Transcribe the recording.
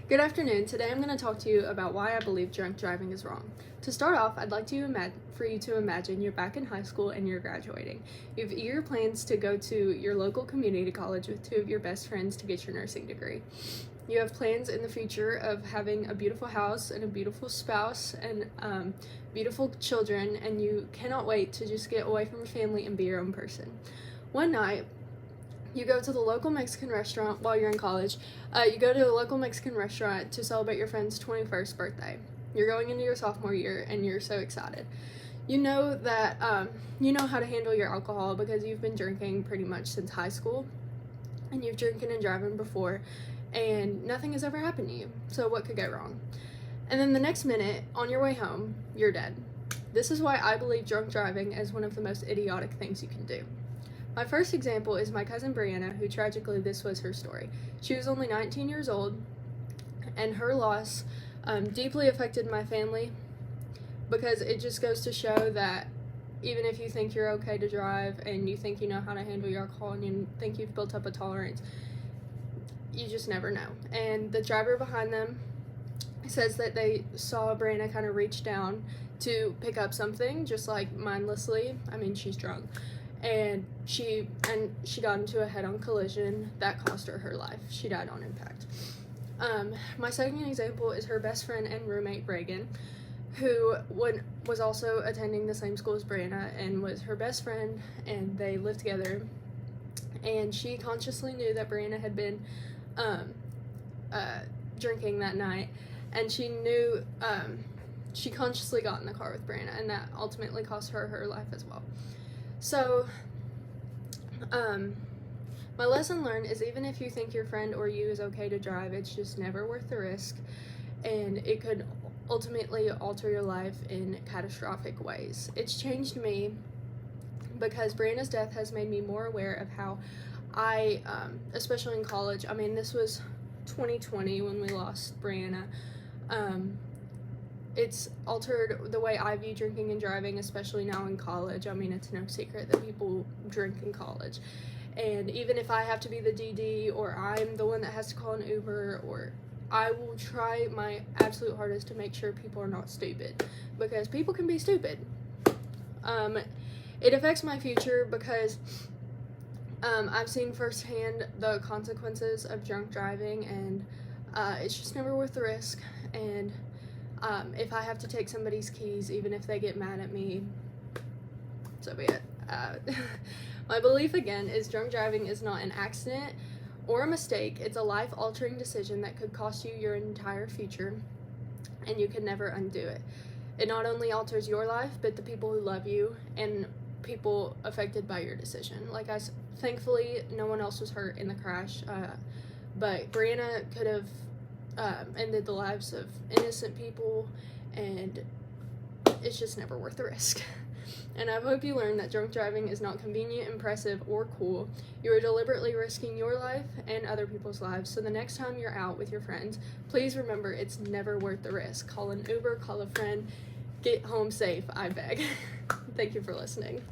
Good afternoon. Today I'm going to talk to you about why I believe drunk driving is wrong. To start off, I'd like for you to imagine you're back in high school and you're graduating. You have eager plans to go to your local community college with two of your best friends to get your nursing degree. You have plans in the future of having a beautiful house and a beautiful spouse and beautiful children, and you cannot wait to just get away from your family and be your own person. One night, you go to the local Mexican restaurant while you're in college. You go to the local Mexican restaurant to celebrate your friend's 21st birthday. You're going into your sophomore year and you're so excited. You know that you know how to handle your alcohol because you've been drinking pretty much since high school, and you've drinking and driving before, and nothing has ever happened to you. So what could go wrong? And then the next minute, on your way home, you're dead. This is why I believe drunk driving is one of the most idiotic things you can do. My first example is my cousin Brianna, who tragically this was her story. She was only 19 years old, and her loss deeply affected my family because it just goes to show that even if you think you're okay to drive and you think you know how to handle your alcohol and you think you've built up a tolerance, you just never know. And the driver behind them says that they saw Brianna kind of reach down to pick up something just like mindlessly. I mean, she's drunk. And she got into a head-on collision that cost her life. She died on impact. My second example is her best friend and roommate Reagan, who was also attending the same school as Brianna and was her best friend, and they lived together. And she consciously knew that Brianna had been drinking that night, and she knew she consciously got in the car with Brianna, and that ultimately cost her life as well. So, my lesson learned is even if you think your friend or you is okay to drive, it's just never worth the risk, and it could ultimately alter your life in catastrophic ways. It's changed me because Brianna's death has made me more aware of how I, especially in college, I mean, this was 2020 when we lost Brianna, it's altered the way I view drinking and driving, especially now in college. I mean, it's no secret that people drink in college. And even if I have to be the DD or I'm the one that has to call an Uber, or I will try my absolute hardest to make sure people are not stupid, because people can be stupid. It affects my future because I've seen firsthand the consequences of drunk driving, and it's just never worth the risk. And if I have to take somebody's keys, even if they get mad at me, so be it. My belief, again, is drunk driving is not an accident or a mistake. It's a life-altering decision that could cost you your entire future, and you can never undo it. It not only alters your life, but the people who love you and people affected by your decision. Thankfully, no one else was hurt in the crash, but Brianna could have ended the lives of innocent people, and it's just never worth the risk. And I hope you learned that drunk driving is not convenient, impressive, or cool. You are deliberately risking your life and other people's lives, so the next time you're out with your friends, please remember it's never worth the risk. Call an Uber, call a friend, get home safe, I beg. Thank you for listening.